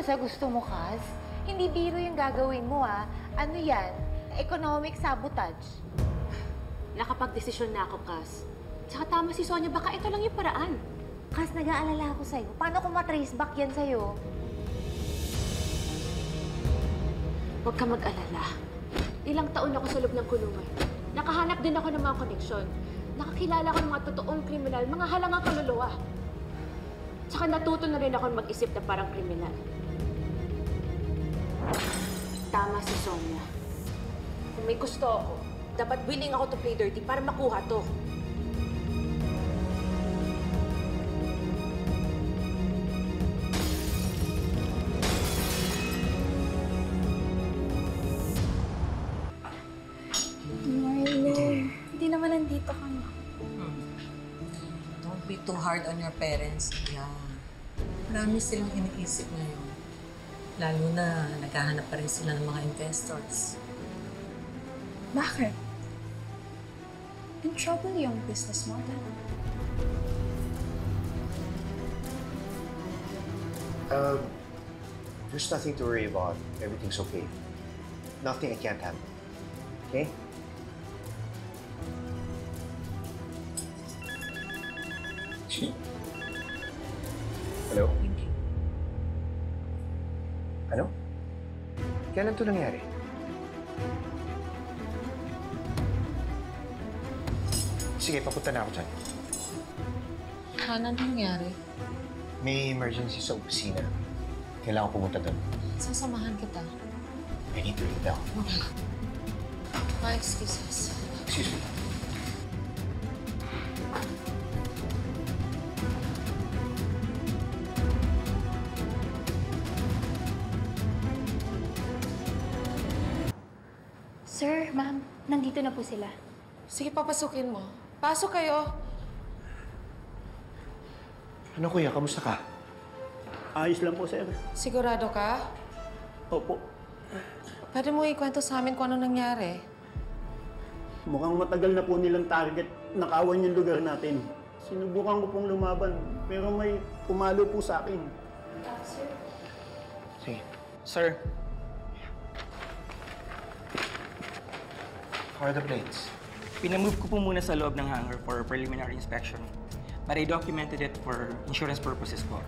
ba sa gusto mo, Kaz? Hindi biro yung gagawin mo, ah. Ano yan? Economic sabotage. Nakapag-desisyon na ako, Kaz. Tsaka tama si Sonia, baka ito lang yung paraan. Kaz, nag-aalala ako sa'yo. Paano ko matrace back yan sa'yo? Huwag ka mag-alala. Ilang taon ako sa loob ng kulungan. Nakahanap din ako ng mga koneksyon. Nakakilala ko ng mga totoong kriminal, mga halangang kaluluwa. Tsaka natuto na rin ako mag-isip na parang kriminal. Tama si Sonia. Kung may gusto ako, dapat willing ako to play dirty para makuha to. Marlon, hindi naman nandito ka na. Don't be too hard on your parents. Yeah. Marami silang iniisip ngayon. Lalo na naghahanap pa rin sila ng mga investors. Bakit? In trouble yung business model. There's nothing to worry about. Everything's okay. Nothing I can't handle. Okay? Hello? Ano? Kailan ito nangyari? Sige, papunta na ako dyan. Ano nangyari? May emergency sa opisina. Kailangan ko pumunta doon. Sasamahan kita. I need to leave now. Okay. My excuses. Excuse me. Sir, ma'am, nandito na po sila. Sige, papasukin mo. Pasok kayo. Ano kuya, kamusta ka? Ayos lang po, sir. Sigurado ka? Opo. Pwede mo ikwento sa amin kung ano nangyari? Mukhang matagal na po nilang target nakawan yung lugar natin. Sinubukan ko pong lumaban, pero may pumalo po sa akin. Sir? Sige. Sir, How are the plates? pinamove ko po muna sa loob ng hangar for preliminary inspection. But I documented it for insurance purposes po.